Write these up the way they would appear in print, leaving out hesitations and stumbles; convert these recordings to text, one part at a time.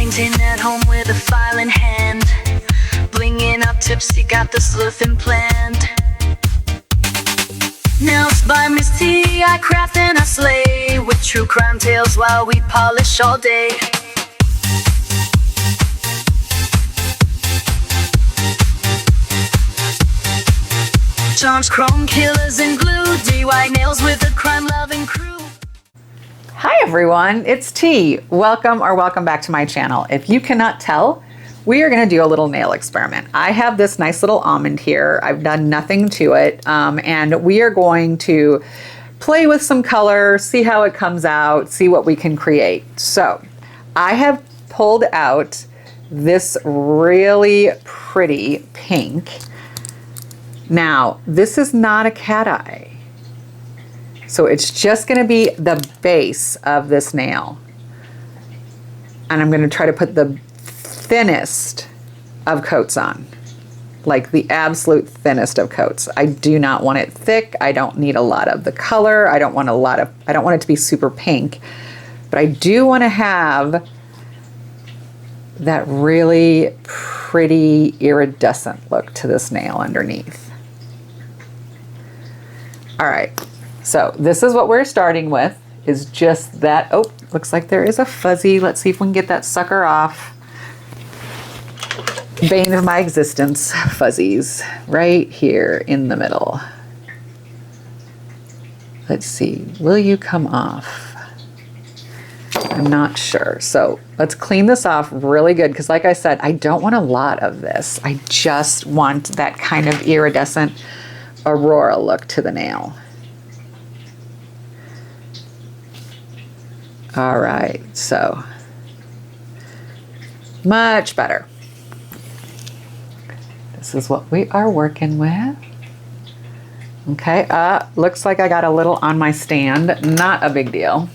painting at home with a file in hand, blinging up tipsy, got the sleuthing planned. Nails by Misty, I craft and I slay, with true crime tales while we polish all day. Charms, chrome killers, and glue, DIY nails with a crime-loving crew. Hi everyone, it's T. Welcome back to my channel. If you cannot tell, we are going to do a little nail experiment. I have this nice little almond here. I've done nothing to it, and we are going to play with some color, see how it comes out, see what we can create. So I have pulled out this really pretty pink. Now, this is not a cat eye. So it's just going to be the base of this nail. And I'm going to try to put the thinnest of coats on. Like the absolute thinnest of coats. I do not want it thick. I don't need a lot of the color. I don't want it to be super pink. But I do want to have that really pretty iridescent look to this nail underneath. All right. So this is what we're starting with, is just that. Oh, looks like there is a fuzzy. Let's see if we can get that sucker off. Bane of my existence, fuzzies, right here in the middle. Let's see, will you come off? I'm not sure. So let's clean this off really good, because like I said, I don't want a lot of this. I just want that kind of iridescent aurora look to the nail. All right, so much better. This is what we are working with. Okay, looks like I got a little on my stand. Not a big deal.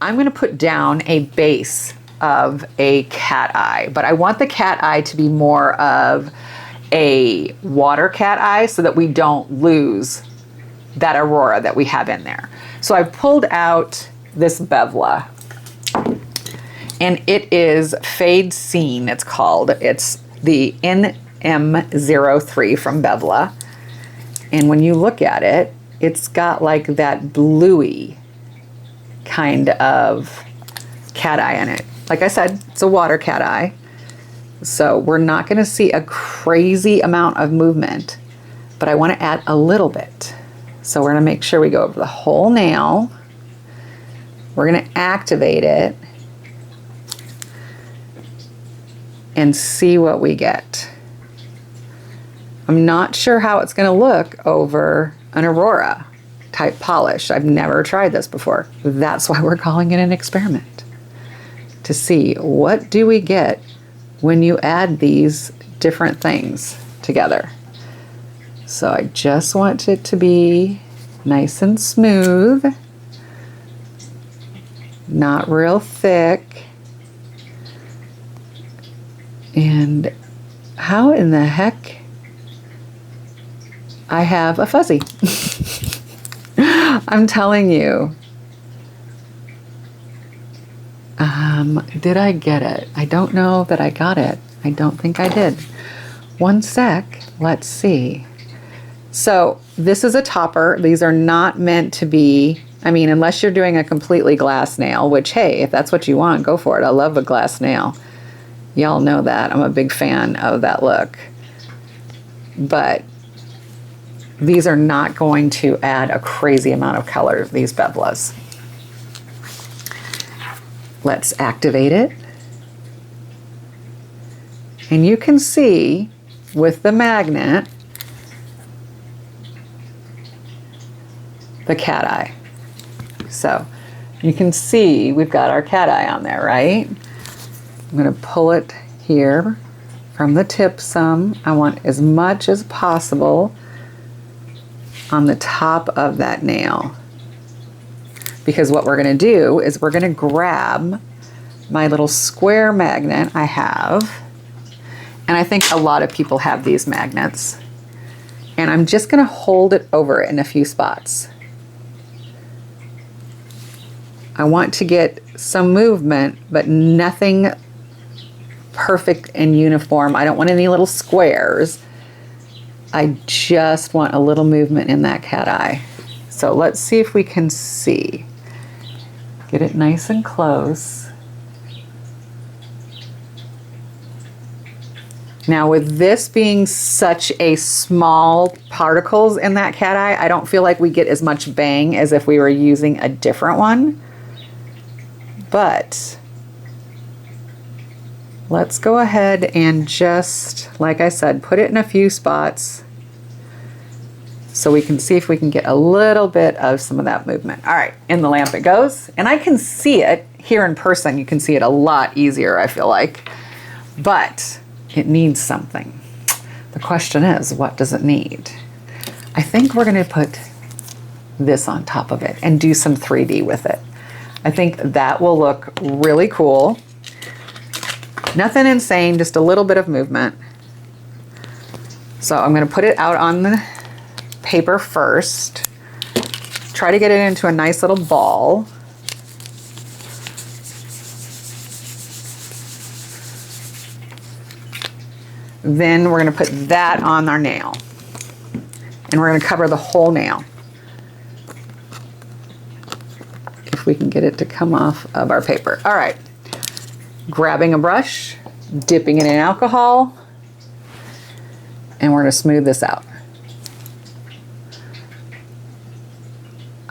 I'm gonna put down a base of a cat eye, but I want the cat eye to be more of a water cat eye so that we don't lose that aurora that we have in there. So I pulled out this Bevla, and it is Fade Scene, it's called. It's the NM03 from Bevla. And when you look at it, it's got like that bluey kind of cat eye in it. Like I said, it's a water cat eye. So we're not gonna see a crazy amount of movement, but I wanna add a little bit. So we're gonna make sure we go over the whole nail. We're gonna activate it and see what we get. I'm not sure how it's gonna look over an Aurora type polish. I've never tried this before. That's why we're calling it an experiment. To see what do we get when you add these different things together. So I just want it to be nice and smooth, not real thick. And how in the heck I have a fuzzy? I'm telling you. Did I get it? I don't know that I got it. I don't think I did. One sec, let's see. So this is a topper. These are not meant to be, I mean, unless you're doing a completely glass nail, which, hey, if that's what you want, go for it. I love a glass nail. Y'all know that. I'm a big fan of that look. But these are not going to add a crazy amount of color, these Bevlas. Let's activate it. And you can see with the magnet, the cat eye. So you can see we've got our cat eye on there, right? I'm gonna pull it here from the tip some. I want as much as possible on the top of that nail. Because what we're gonna do is we're gonna grab my little square magnet I have, and I think a lot of people have these magnets, and I'm just gonna hold it over in a few spots. I want to get some movement, but nothing perfect and uniform. I don't want any little squares. I just want a little movement in that cat eye. So let's see if we can see. Get it nice and close. Now with this being such a small particles in that cat eye, I don't feel like we get as much bang as if we were using a different one. But let's go ahead and just, like I said, put it in a few spots so we can see if we can get a little bit of some of that movement. All right, in the lamp it goes. And I can see it here in person. You can see it a lot easier, I feel like. But it needs something. The question is, what does it need? I think we're gonna put this on top of it and do some 3D with it. I think that will look really cool. Nothing insane, just a little bit of movement. So I'm gonna put it out on the paper first. Try to get it into a nice little ball. Then we're gonna put that on our nail. And we're gonna cover the whole nail. If we can get it to come off of our paper. All right, grabbing a brush, dipping it in alcohol, and we're gonna smooth this out.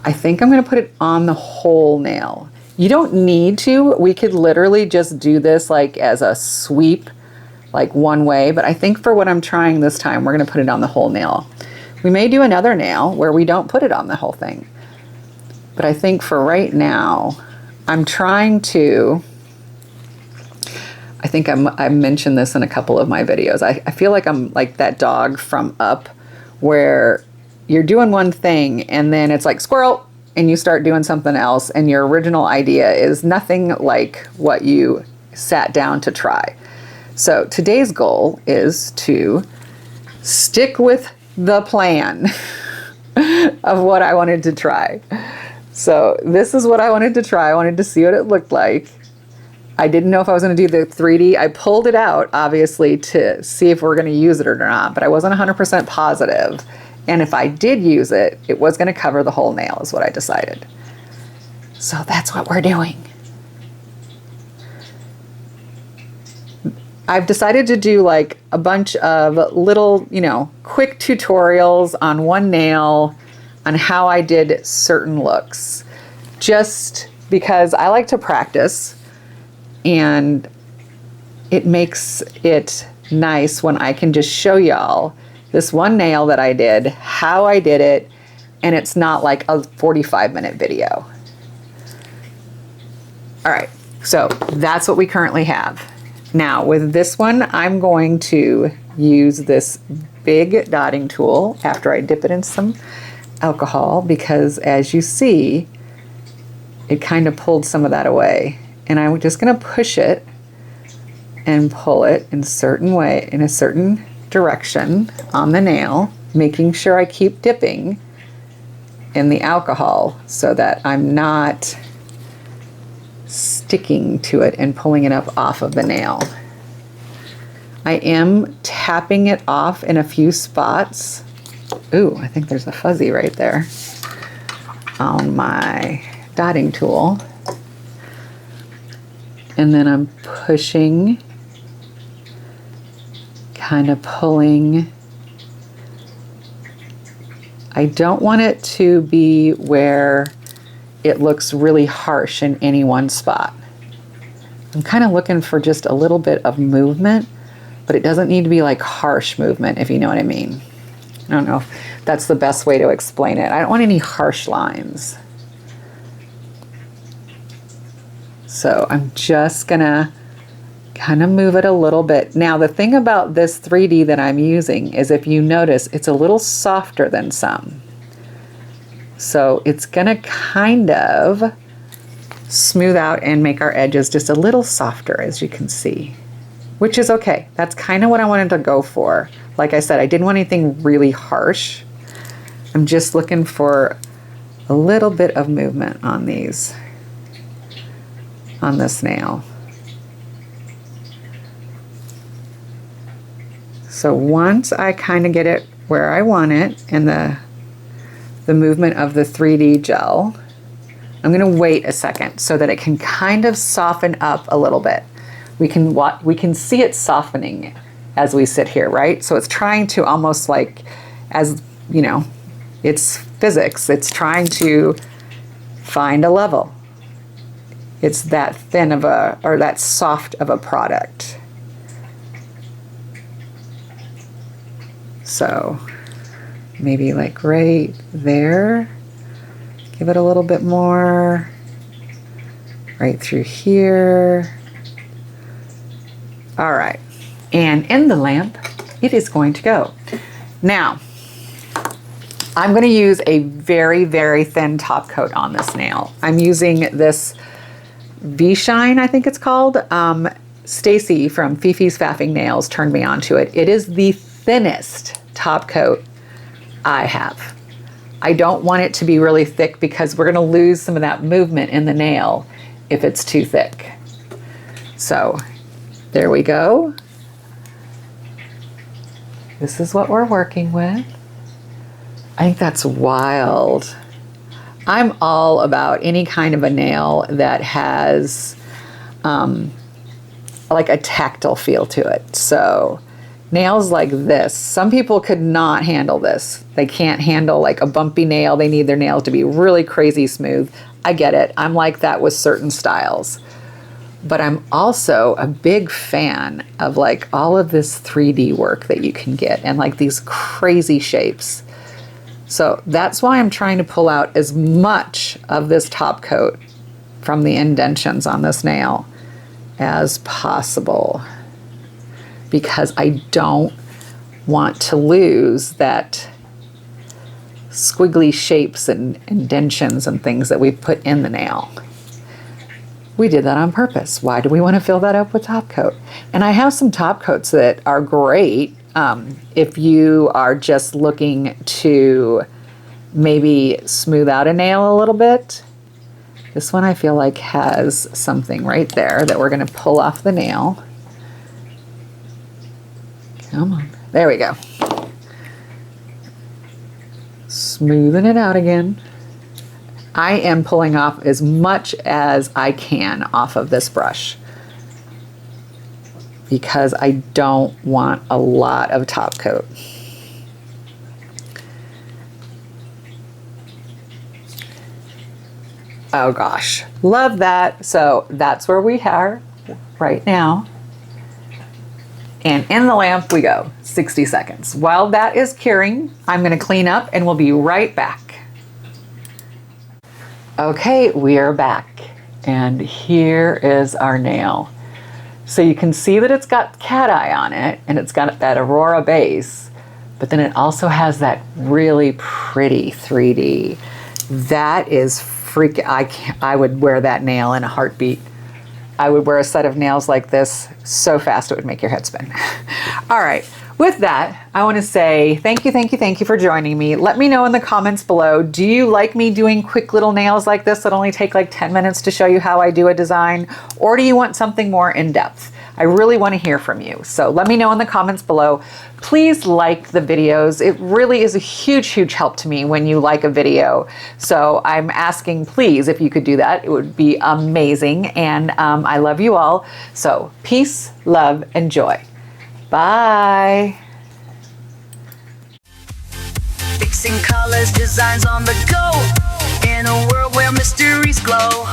I think I'm gonna put it on the whole nail. You don't need to. We could literally just do this like as a sweep, like one way, but I think for what I'm trying this time, we're gonna put it on the whole nail. We may do another nail where we don't put it on the whole thing. But I think for right now, I'm trying to, I think I mentioned this in a couple of my videos. I feel like I'm like that dog from Up where you're doing one thing and then it's like squirrel and you start doing something else and your original idea is nothing like what you sat down to try. So today's goal is to stick with the plan of what I wanted to try. So this is what I wanted to try. I wanted to see what it looked like. I didn't know if I was going to do the 3D. I pulled it out, obviously, to see if we're going to use it or not, but I wasn't 100% positive. And if I did use it, it was going to cover the whole nail is what I decided. So that's what we're doing. I've decided to do like a bunch of little, you know, quick tutorials on one nail on how I did certain looks, just because I like to practice and it makes it nice when I can just show y'all this one nail that I did, how I did it, and it's not like a 45-minute video. All right, so that's what we currently have. Now with this one, I'm going to use this big dotting tool after I dip it in some alcohol, because as you see, it kind of pulled some of that away. And I'm just gonna push it and pull it in a certain way, in a certain direction on the nail, making sure I keep dipping in the alcohol so that I'm not sticking to it and pulling it up off of the nail. I am tapping it off in a few spots. Ooh, I think there's a fuzzy right there on my dotting tool. And then I'm pushing, kind of pulling. I don't want it to be where it looks really harsh in any one spot. I'm kind of looking for just a little bit of movement, but it doesn't need to be like harsh movement, if you know what I mean. I don't know if that's the best way to explain it. I don't want any harsh lines. So I'm just gonna kind of move it a little bit. Now the thing about this 3D that I'm using is, if you notice, it's a little softer than some. So it's gonna kind of smooth out and make our edges just a little softer, as you can see, which is okay. That's kind of what I wanted to go for. Like I said, I didn't want anything really harsh. I'm just looking for a little bit of movement on these, on this nail. So once I kind of get it where I want it and the movement of the 3D gel, I'm going to wait a second so that it can kind of soften up a little bit. We can see it softening as we sit here, right? So it's trying to almost like, as you know, it's physics. It's trying to find a level. It's that thin of a, or that soft of a product. So maybe like right there. Give it a little bit more. Right through here. All right. And in the lamp, it is going to go. Now, I'm going to use a very, very thin top coat on this nail. I'm using this V-Shine, I think it's called. Stacy from Fifi's Faffing Nails turned me onto it. It is the thinnest top coat I have. I don't want it to be really thick because we're going to lose some of that movement in the nail if it's too thick. So there we go. This is what we're working with. I think that's wild. I'm all about any kind of a nail that has like a tactile feel to it. So nails like this, some people could not handle this. They can't handle like a bumpy nail. They need their nails to be really crazy smooth. I get it. I'm like that with certain styles. But I'm also a big fan of like all of this 3D work that you can get and like these crazy shapes. So that's why I'm trying to pull out as much of this top coat from the indentions on this nail as possible, because I don't want to lose that squiggly shapes and indentions and things that we put in the nail. We did that on purpose. Why do we want to fill that up with top coat? And I have some top coats that are great if you are just looking to maybe smooth out a nail a little bit. This one I feel like has something right there that we're going to pull off the nail. Come on. There we go. Smoothing it out again. I am pulling off as much as I can off of this brush because I don't want a lot of top coat. Oh gosh, love that. So that's where we are right now. And in the lamp we go, 60 seconds. While that is curing, I'm going to clean up and we'll be right back. Okay, we are back. And here is our nail. So you can see that it's got cat eye on it and it's got that Aurora base, but then it also has that really pretty 3D. That is freaking, I would wear that nail in a heartbeat. I would wear a set of nails like this so fast it would make your head spin. All right, with that, I want to say thank you for joining me. Let me know in the comments below, do you like me doing quick little nails like this that only take like 10 minutes to show you how I do a design? Or do you want something more in depth? I really want to hear from you. So let me know in the comments below. Please like the videos. It really is a huge, huge help to me when you like a video. So I'm asking, please, if you could do that, it would be amazing. And I love you all. So peace, love, and joy. Bye. Fixing colors, designs on the go, in a world where mysteries glow.